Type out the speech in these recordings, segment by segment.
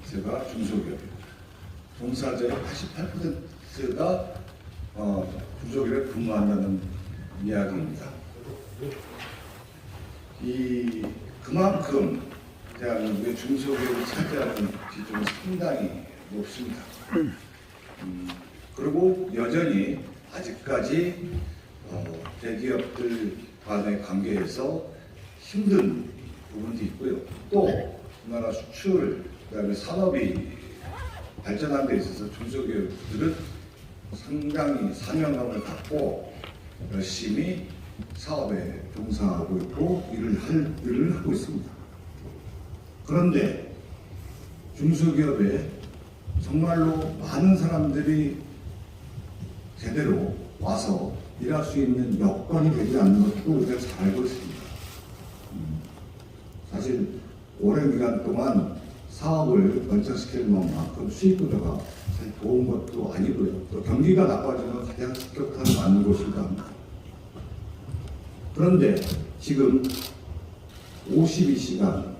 중소기업입니다. 종사자의 88%가 중소기업에 근무한다는 이야기입니다. 그만큼 대한민국의 중소기업이 차지하는 비중은 상당히 높습니다. 그리고 여전히 아직까지 대기업들 간의 관계에서 힘든 부분도 있고요. 또 우리나라 수출, 그다음에 산업이 발전하는 데 있어서 중소기업들은 상당히 사명감을 갖고 열심히 사업에 종사하고 있고 일을 하고 있습니다. 그런데 중소기업에 정말로 많은 사람들이 제대로 와서 일할 수 있는 여건이 되지 않는 것도 우리가 잘 알고 있습니다. 사실 오랜 기간 동안 사업을 번창시키는 것만큼 수익 구조가 잘 좋은 것도 아니고요. 또 경기가 나빠지면 가장 습격하는 맞는 곳이기도 합니다. 그런데 지금 52시간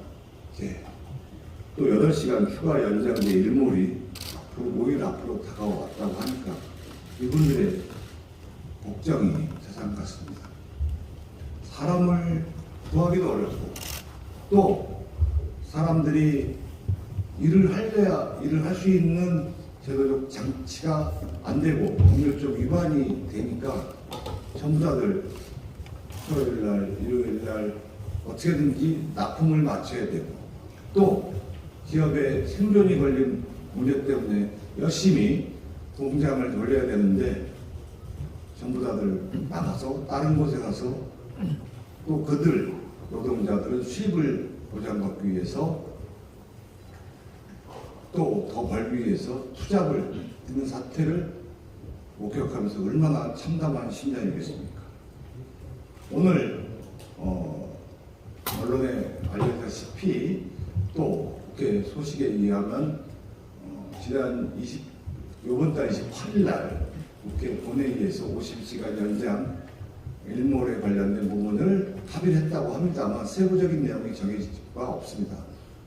또 8시간 추가 연장제 일몰이 앞으로 5일 앞으로 다가왔다고 하니까 이분들의 걱정이 세상 같습니다. 사람을 구하기도 어렵고 또 사람들이 일을 할 때야 일을 할 수 있는 제도적 장치가 안 되고 법률적 위반이 되니까 전부 다들 토요일 날, 일요일 날 어떻게든지 납품을 맞춰야 되고 또 기업의 생존이 걸린 문제 때문에 열심히 공장을 돌려야 되는데 전부 다들 나가서 다른 곳에 가서 또 그들 노동자들은 수입을 보장받기 위해서 또 더 벌기 위해서 투잡을 듣는 사태를 목격하면서 얼마나 참담한 심정이겠습니까? 오늘 언론에 알려졌다시피 또 국회 소식에 의하면 이번 달 28일 날 국회 본회의에서 50시간 연장 일몰에 관련된 부분을 합의를 했다고 합니다만 세부적인 내용이 정해진 바 없습니다.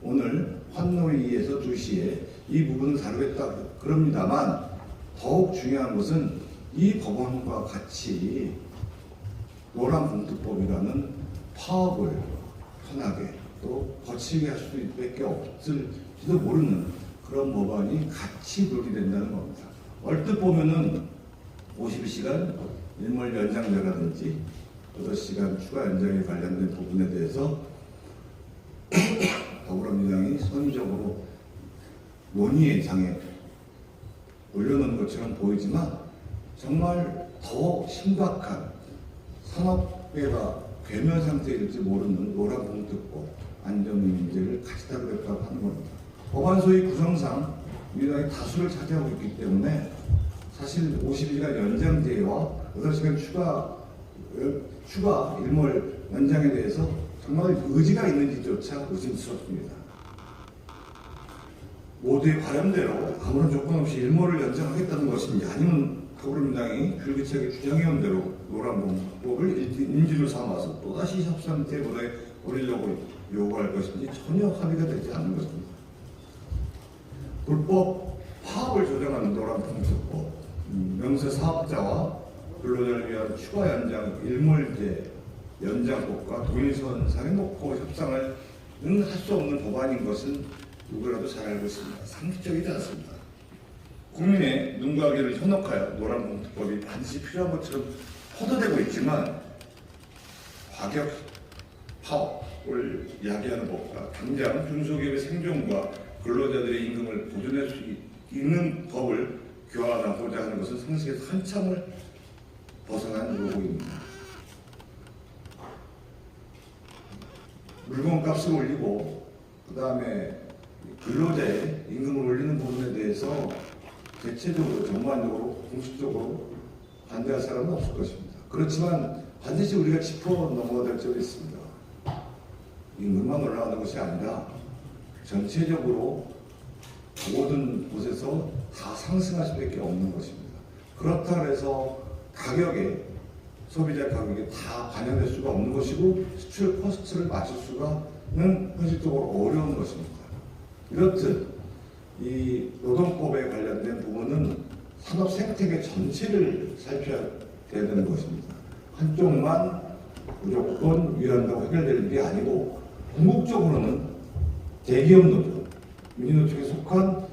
오늘 환노위에서 2시에 이 부분을 다루겠다 그럽니다만 더욱 중요한 것은 이 법안과 같이 노란봉투법이라는 파업을 편하게 또 거칠게 할 수밖에 없을지도 모르는 그런 법안이 같이 논의된다는 겁니다. 얼뜻 보면은 52시간 일몰 연장제라든지 8시간 추가 연장에 관련된 부분에 대해서 더불어민주당이 선의적으로 논의의 장에 올려놓은 것처럼 보이지만 정말 더 심각한 산업계가 괴멸 상태일지 모르는 노란봉투법 안전위 문제를 같이 다루겠다고 하는 겁니다. 법안 소위 구성상 민주당이 다수를 차지하고 있기 때문에 사실 52시간 연장제와 8시간 추가 일몰 연장에 대해서 정말 의지가 있는지조차 의심스럽습니다. 모두의 바람대로 아무런 조건 없이 일몰을 연장하겠다는 것인지 아니면 더불어민주당이 줄기차게 주장해온 대로 노란봉투법을 인지로 삼아서 또다시 협상 테이블에 올리려고 요구할 것인지 전혀 합의가 되지 않는 것입니다. 불법 파업을 조장하는 노란봉투법, 명세 사업자와 근로자를 위한 추가 연장 일몰제 연장법과 동일선상에 놓고 협상을 할 수 없는 법안인 것은 누구라도 잘 알고 있습니다. 상식적이지 않습니다. 국민의 눈과 귀를 현혹하여 노란봉투법이 반드시 필요한 것처럼 퍼도되고 있지만 과격 파업을 이야기하는 법과 당장 중소기업의 생존과 근로자들의 임금을 보존할 수 있는 법을 교환하고자 하는 것은 상식에서 한참을 벗어난 요구입니다. 물건값을 올리고 그 다음에 근로자의 임금을 올리는 부분에 대해서 대체적으로 전반적으로 공식적으로 반대할 사람은 없을 것입니다. 그렇지만 반드시 우리가 짚어 넘어야 될 점이 있습니다. 임금만 올라가는 것이 아니라 전체적으로 모든 곳에서 다 상승할 수밖에 없는 것입니다. 그렇다 해서 가격에 소비자 가격에 다 반영될 수가 없는 것이고 수출 코스트를 맞출 수가는 현실적으로 어려운 것입니다. 이렇듯 이 노동법에 관련된 부분은 산업 생태계 전체를 살펴야 되는 것입니다. 한쪽만 무조건 위한다고 해결될 일이 아니고 궁극적으로는 대기업 노조, 민주노총에 속한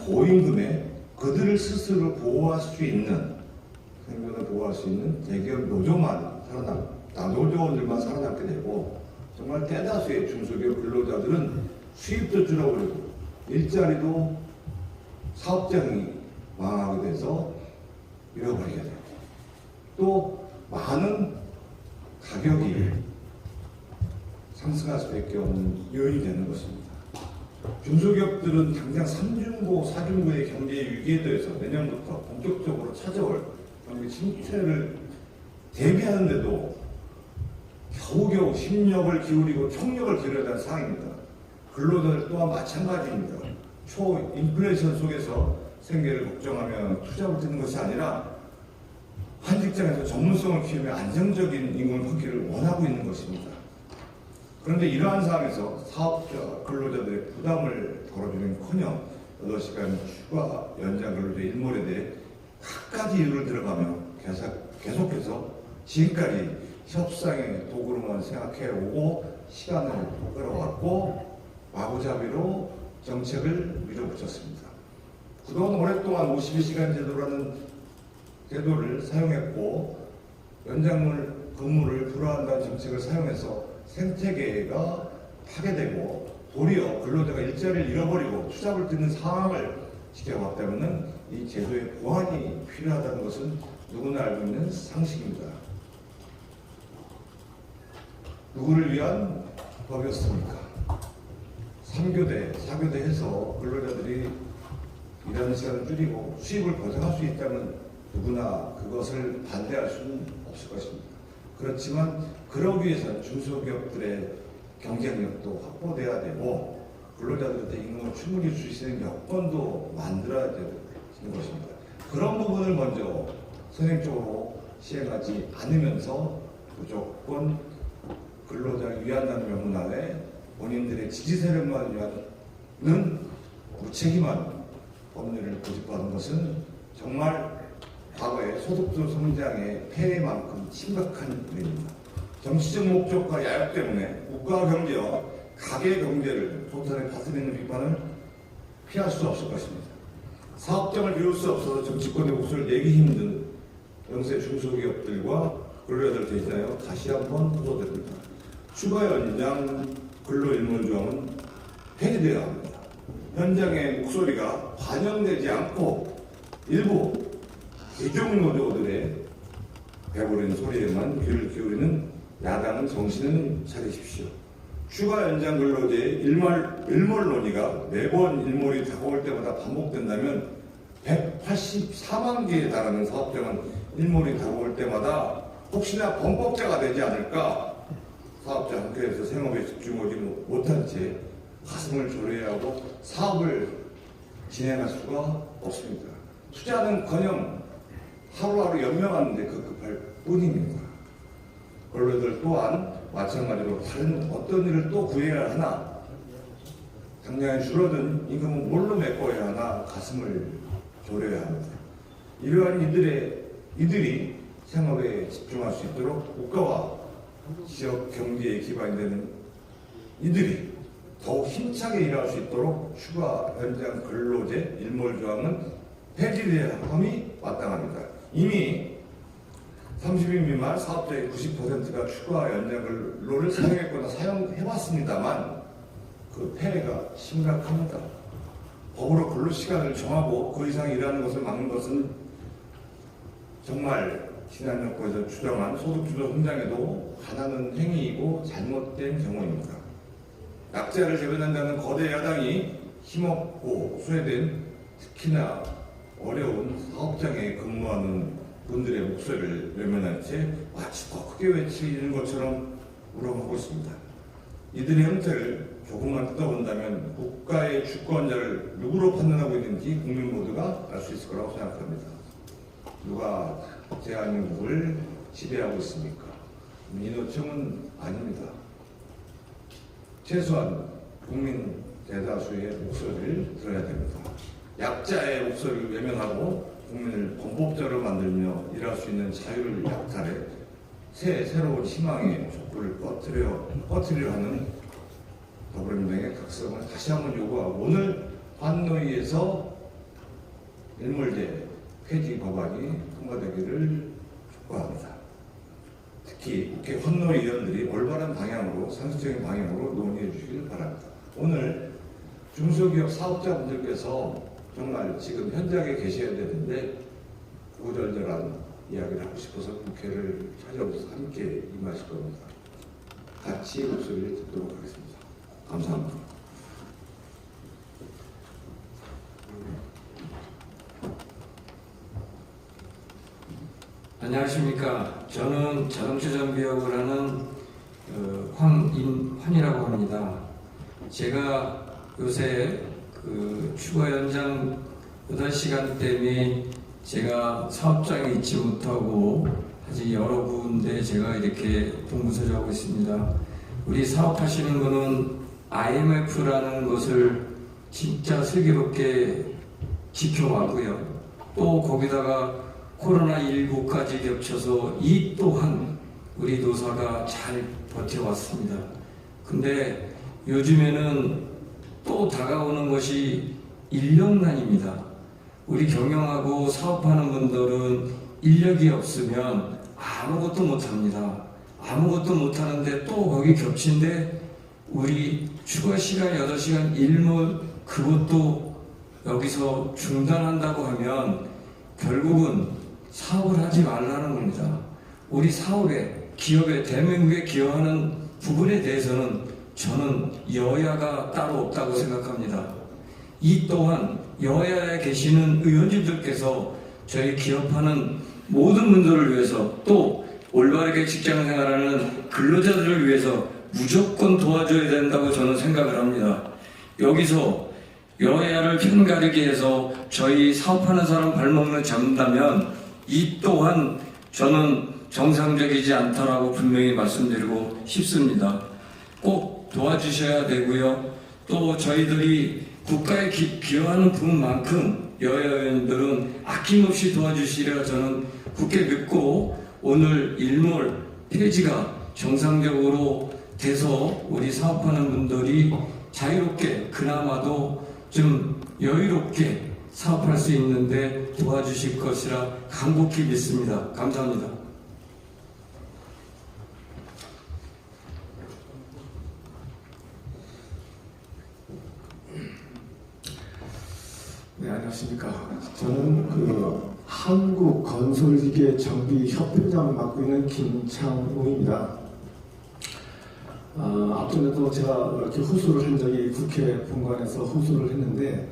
고임금에 그들을 스스로 보호할 수 있는 생존을 보호할 수 있는 대기업 노조만 노조원들만 살아남게 되고 정말 대다수의 중소기업 근로자들은 수입도 줄어버리고 일자리도 사업장이 망하게 돼서 잃어버리게 되고 또 많은 가격이 상승할 수밖에 없는 요인이 되는 것입니다. 중소기업들은 당장 3중고, 4중고의 경제 위기에 대해서 내년부터 본격적으로 찾아올 경기 침체를 대비하는데도 겨우겨우 심력을 기울이고 총력을 기울여야 하는 상황입니다. 근로자들 또한 마찬가지입니다. 초인플레이션 속에서 생계를 걱정하며 투잡을 듣는 것이 아니라 한 직장에서 전문성을 키우며 안정적인 임금을 받기를 원하고 있는 것입니다. 그런데 이러한 상황에서 사업자, 근로자들의 부담을 덜어주는커녕 8시간 추가 연장 근로제 일몰에 대해 갖가지 이유를 들어가며 계속해서 지금까지 협상의 도구로만 생각해오고 시간을 끌어왔고 마구잡이로 정책을 밀어붙였습니다. 그동안 오랫동안 52시간 제도라는 제도를 사용했고 연장 근무를 불허한다는 정책을 사용해서 생태계가 파괴되고 도리어 근로자가 일자리를 잃어버리고 투잡을 듣는 상황을 지켜봤다면 이 제도의 보완이 필요하다는 것은 누구나 알고 있는 상식입니다. 누구를 위한 법이었습니까? 3교대, 4교대 해서 근로자들이 일하는 시간을 줄이고 수입을 보장할 수 있다면 누구나 그것을 반대할 수는 없을 것입니다. 그렇지만 그러기 위해서는 중소기업들의 경쟁력도 확보돼야 되고 근로자들한테 임금을 충분히 줄 수 있는 여건도 만들어야 되는 것입니다. 그런 부분을 먼저 선행적으로 시행하지 않으면서 무조건 근로자를 위한다는 명분 아래 본인들의 지지 세력만 위하는 무책임한 법률을 고집하는 것은 정말 과거의 소득주 성장의 폐해만큼 심각한 일입니다. 정치적 목적과 야욕 때문에 국가 경제와 가계 경제를 도탄에 다스리는 비판을 피할 수 없을 것입니다. 사업장을 비울 수 없어서 정치권의 목소리를 내기 힘든 영세 중소기업들과 근로자들 대신하여 다시 한번 호소드립니다. 추가 연장 근로일몰조항은 폐지되어야 합니다. 현장의 목소리가 반영되지 않고 일부 대중노조들의 배부른 소리에만 귀를 기울이는 야당은 정신을 차리십시오. 추가 연장 근로제 일몰 논의가 매번 일몰이 다가올 때마다 반복된다면 184만 개에 달하는 사업장은 일몰이 다가올 때마다 혹시나 범법자가 되지 않을까 사업자 학교에서 생업에 집중하지 못한 채 가슴을 졸여야 하고 사업을 진행할 수가 없습니다. 투자는커녕 하루하루 연명하는데 급급할 뿐입니다. 근로자들 또한 마찬가지로 다른 어떤 일을 또 구해야 하나 당장에 줄어든 임금은 뭘로 메꿔야 하나 가슴을 졸여야 합니다. 이러한 이들이 생업에 집중할 수 있도록 국가와 지역 경제에 기반이 되는 이들이 더욱 힘차게 일할 수 있도록 추가 연장 근로제 일몰조항은 폐지돼야 함이 마땅합니다. 이미 30인 미만 사업자의 90%가 추가 연장 근로를 사용했거나 사용해왔습니다만 그 폐해가 심각합니다. 법으로 근로시간을 정하고 그 이상 일하는 것을 막는 것은 정말 지난 정권에서 주장한 소득주도 성장에도 반하는 행위이고 잘못된 경우입니다. 약자를 대변한다는 거대 야당이 힘없고 소외된 특히나 어려운 사업장에 근무하는 분들의 목소리를 외면한 채 마치 더 크게 외치는 것처럼 우롱하고 있습니다. 이들의 형태를 조금만 뜯어본다면 국가의 주권자를 누구로 판단하고 있는지 국민 모두가 알 수 있을 거라고 생각합니다. 누가 대한민국을 지배하고 있습니까? 민주노총은 아닙니다. 최소한 국민 대다수의 목소리를 들어야 됩니다. 약자의 목소리를 외면하고 국민을 범법자로 만들며 일할 수 있는 자유를 약탈해 새로운 희망의 촛불을 꺼트리려 하는 더불어민주당의 각성을 다시 한번 요구하고 오늘 환노위에서 일몰제 폐지 법안이 통과되기를 촉구합니다. 특히 국회 환노위원들이 올바른 방향으로 상식적인 방향으로 논의해 주시길 바랍니다. 오늘 중소기업 사업자분들께서 정말 지금 현장에 계셔야 되는데 구구절절한 이야기를 하고 싶어서 국회를 찾아오셔서 함께 임하실 겁니다. 같이 목소리를 듣도록 하겠습니다. 감사합니다. 안녕하십니까. 저는 자동차 정비업을 하는 황인환이라고 합니다. 제가 요새 휴가 연장 8시간 때문에 제가 사업장에 있지 못하고 아직 여러 군데 제가 이렇게 동부서주하고 있습니다. 우리 사업하시는 분은 IMF라는 것을 진짜 슬기롭게 지켜왔고요. 또 거기다가 코로나19까지 겹쳐서 이 또한 우리 노사가 잘 버텨왔습니다. 근데 요즘에는 또 다가오는 것이 인력난입니다. 우리 경영하고 사업하는 분들은 인력이 없으면 아무것도 못합니다. 아무것도 못하는데 또 거기 겹친데 우리 휴가 시간 8시간 일몰 그것도 여기서 중단한다고 하면 결국은 사업을 하지 말라는 겁니다. 우리 사업에, 기업에, 대한민국에 기여하는 부분에 대해서는 저는 여야가 따로 없다고 생각합니다. 이 또한 여야에 계시는 의원님들께서 저희 기업하는 모든 분들을 위해서 또 올바르게 직장 생활하는 근로자들을 위해서 무조건 도와줘야 된다고 저는 생각을 합니다. 여기서 여야를 편가르게 해서 저희 사업하는 사람 발목을 잡는다면 이 또한 저는 정상적이지 않다라고 분명히 말씀드리고 싶습니다. 꼭 도와주셔야 되고요. 또 저희들이 국가에 기여하는 부분만큼 여야 의원들은 아낌없이 도와주시리라 저는 굳게 믿고 오늘 일몰 폐지가 정상적으로 돼서 우리 사업하는 분들이 자유롭게 그나마도 좀 여유롭게 사업할 수 있는데 도와주실 것이라 간곡히 믿습니다. 감사합니다. 네, 안녕하십니까. 저는 한국건설기계정비협회장을 맡고 있는 김창우입니다. 앞전에도 제가 이렇게 호소를 한 적이 국회 본관에서 호소를 했는데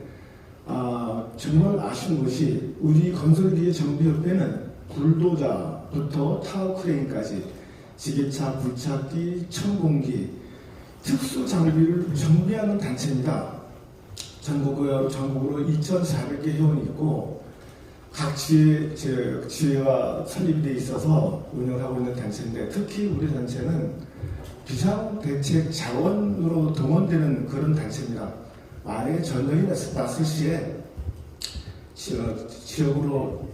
정말 아쉬운 것이 우리 건설기계정비협회는 불도자부터 타워크레인까지 지게차, 굴착기, 천공기, 특수장비를 정비하는 단체입니다. 전국으로 2,400개 회원이 있고 각 지회가 설립이 돼 있어서 운영을 하고 있는 단체인데 특히 우리 단체는 비상대책 자원으로 동원되는 그런 단체입니다. 만약에 전쟁이 났을 시에 지역으로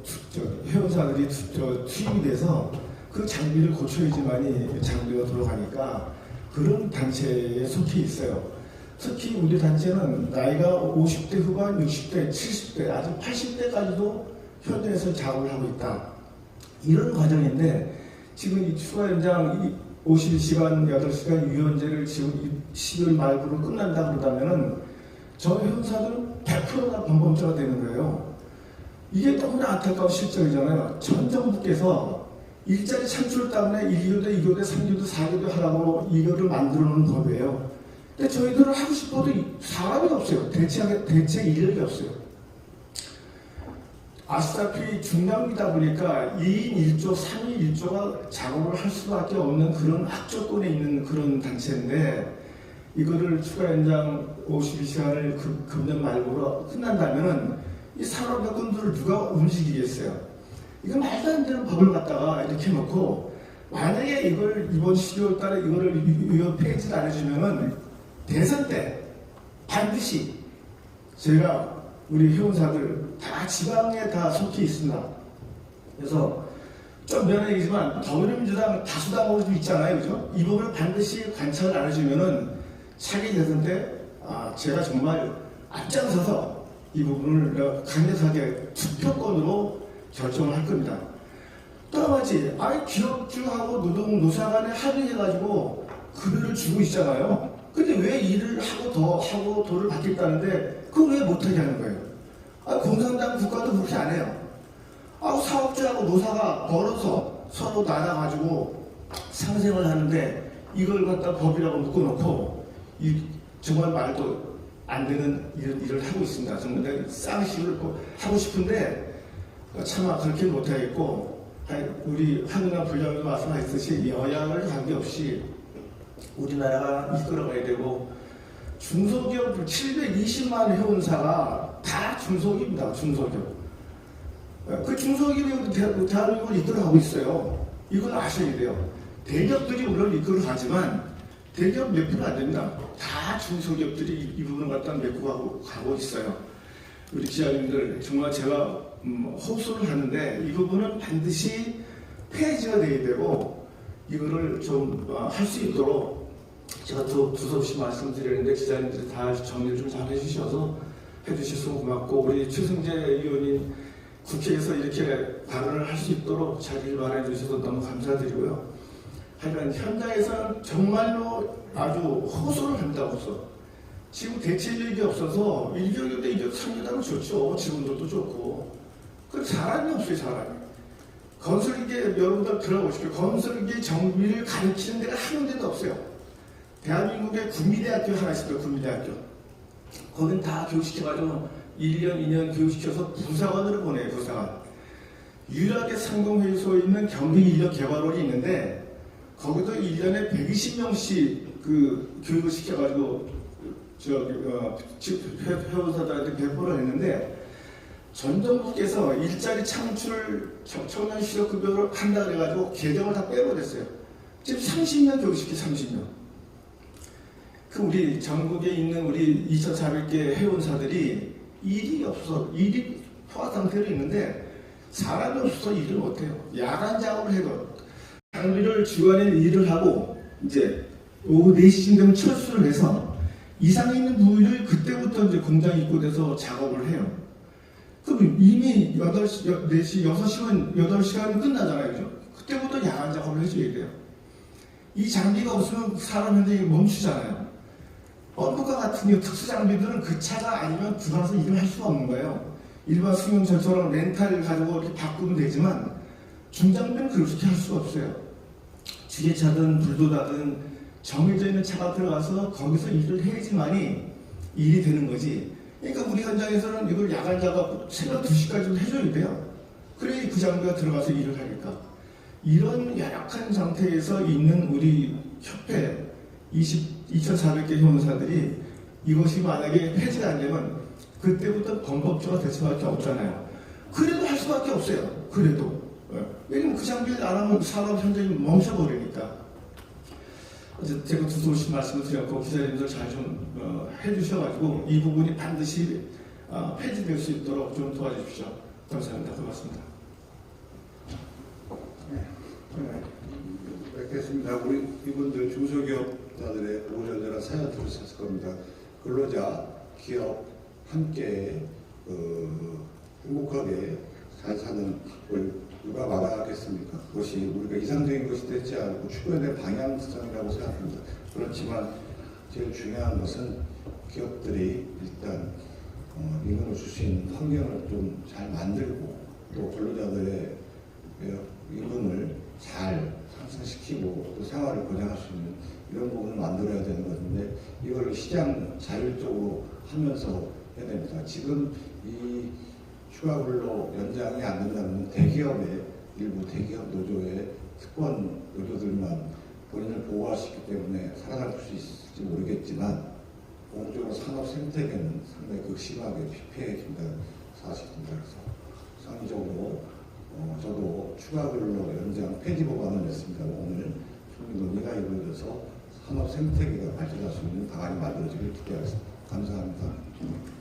회원사들이 투입이 돼서 그 장비를 고쳐야지만이 장비가 돌아가니까 그런 단체에 속해 있어요. 특히 우리 단체는 나이가 50대 후반, 60대, 70대, 아직 80대까지도 현장에서 작업을 하고 있다. 이런 과정인데 지금 이 추가 연장 52시간, 8시간 유연제를 지금 12월 말부로 끝난다 그러다면은 저 회원사들은 100%가 범법자가 되는 거예요. 이게 너무나 안타까운 실정이잖아요. 전 정부께서 일자리 창출 때문에 1교대, 2교대, 3교대, 4교대 하라고 이거를 만들어 놓은 법이에요. 근데 저희들은 하고 싶어도 사람이 없어요. 대체 인력이 없어요. 아시다시피 중량이다 보니까 2인 1조, 3인 1조가 작업을 할 수밖에 없는 그런 악조건에 있는 그런 단체인데 이거를 추가 연장 52시간을 금년 말고로 끝난다면은 이 산업여건들을 누가 움직이겠어요? 이거 말도 안 되는 법을 갖다가 이렇게 놓고 만약에 이걸 이번 12월 달에 이거를 폐지를 안 해주면은 대선 때 반드시 제가 우리 회원사들 다 지방에 다 속해 있습니다. 그래서 좀 미안한 얘기지만 더불어민주당 다수당으로 좀 있잖아요, 그죠? 이 부분을 반드시 관찰을 안 해주면은 차기 대선 때 제가 정말 앞장서서 이 부분을 강력하게 투표권으로 결정을 할 겁니다. 또 한 가지, 기업주하고 노사 간에 합의해가지고 급여를 주고 있잖아요. 근데 왜 일을 하고 돈을 받겠다는데 그걸 왜 못하게 하는 거예요? 공산당 국가도 그렇게 안 해요. 사업주하고 노사가 벌어서 서로 나눠가지고 상생을 하는데 이걸 갖다 법이라고 묶어놓고 정말 말도 안 되는 일을 하고 있습니다. 정말 쌍식을 하고 싶은데 차마 그렇게 못하겠고, 우리 한국당 부장도 말씀하셨듯이 여야를 관계없이 우리나라가 이끌어가야 되고, 중소기업 720만 회원사가 다 중소기업입니다. 중소기업. 그 중소기업이 대한민국을 이끌어가고 있어요. 이걸 아셔야 돼요. 대기업들이 물론 이끌어가지만 대기업 몇 프로 안 됩니다. 다 중소기업들이 이 부분을 갖다 메꾸고 가고 있어요. 우리 기자님들 정말 제가 호소를 하는데 이 부분은 반드시 폐지가 돼야 되고 이거를 좀 할 수 있도록 제가 두서없이 말씀드리는데 기자님들이 다 정리를 좀 잘 해주셔서 고맙고, 우리 최승재 의원님 국회에서 이렇게 발언을 할 수 있도록 자리를 마련해 주셔서 너무 감사드리고요. 하여간 현장에서는 정말로 아주 호소를 한다고서 지금 대체력이 없어서 1교육 때 2교육 3교육하면 좋죠. 직원들도 좋고. 그 사람이 없어요, 사람이. 건설계 여러분들 들어보십시오. 건설계 정비를 가르치는 데가 한 군데도 없어요. 대한민국에 구미대학교 하나 있어요. 구미대학교. 거긴 다 교육시켜가지고 1년, 2년 교육시켜서 부사관으로 보내요. 부사관. 유일하게 상공회의소에 있는 경기인력개발원이 있는데 거기도 1년에 120명씩 그 교육을 시켜가지고 회원사들한테 배포를 했는데 전 정부께서 일자리 창출 청년 실업급여를 한다 그래가지고 개정을 다 빼버렸어요. 지금 30년 교육시켜 30년. 그 우리 전국에 있는 우리 2,400개 회원사들이 일이 없어서 일이 포화 상태로 있는데 사람이 없어서 일을 못해요. 야간 작업을 해도 장비를 주간에 일을 하고 이제 오후 4시쯤 되면 철수를 해서 이상 있는 부위를 그때부터 이제 공장 입고돼서 작업을 해요. 그럼 이미 8시, 4시, 6시간, 8시간 끝나잖아요. 그죠? 그때부터 야간 작업을 해줘야 돼요. 이 장비가 없으면 사람 현장이 멈추잖아요. 펌프카 같은 경우 특수 장비들은 그 차가 아니면 들어가서 일을 할 수가 없는 거예요. 일반 승용차처럼 렌탈을 가지고 이렇게 바꾸면 되지만 중장비는 그렇게 할 수가 없어요. 지게차든 불도다든 정해져 있는 차가 들어가서 거기서 일을 해야지만이 일이 되는 거지. 그러니까 우리 현장에서는 이걸 야간 작업 새벽 2시까지도 해줘야 돼요. 그래야 그 장비가 들어가서 일을 하니까. 이런 열악한 상태에서 있는 우리 협회 2,400개 회원사들이 이것이 만약에 폐지가 안 되면 그때부터 범법자가 될 수밖에 없잖아요. 그래도 할 수밖에 없어요. 그래도. 왜냐면 그 장비를 안 하면 산업 현장이 멈춰버리니까. 제가 두서없이 말씀을 드렸고 기자님들 잘 좀 해주셔가지고 이 부분이 반드시 폐지될 수 있도록 좀 도와주십시오. 감사합니다. 고맙습니다. 뵙겠습니다. 우리 이분들 중소기업자들의 오전전한 사연 들으셨을 겁니다. 근로자, 기업 함께 행복하게 잘 사는 걸 누가 막아가겠습니까? 그것이 우리가 이상적인 것이 되지 않고 추구해야 될 방향성이라고 생각합니다. 그렇지만 제일 중요한 것은 기업들이 일단 임금을 줄 수 있는 환경을 좀 잘 만들고 또 근로자들의 임금을 잘 상승시키고 또 생활을 보장할 수 있는 이런 부분을 만들어야 되는 것인데 이걸 시장 자율적으로 하면서 해야 됩니다. 지금 이 휴가 근로 연장이 안 된다면 대기업의 일부 대기업 노조의 특권 노조들만 본인을 보호할 수 있기 때문에 살아갈 수 있을지 모르겠지만 공적으로 산업 생태계는 상당히 극심하게 피폐해진다는 사실입니다. 그래서 상위적으로 저도 추가 근로 연장 폐지 법안을 냈습니다. 오늘 총리 논의가 이루어져서 산업 생태계가 발전할 수 있는 방안이 만들어지길 기대하겠습니다. 감사합니다.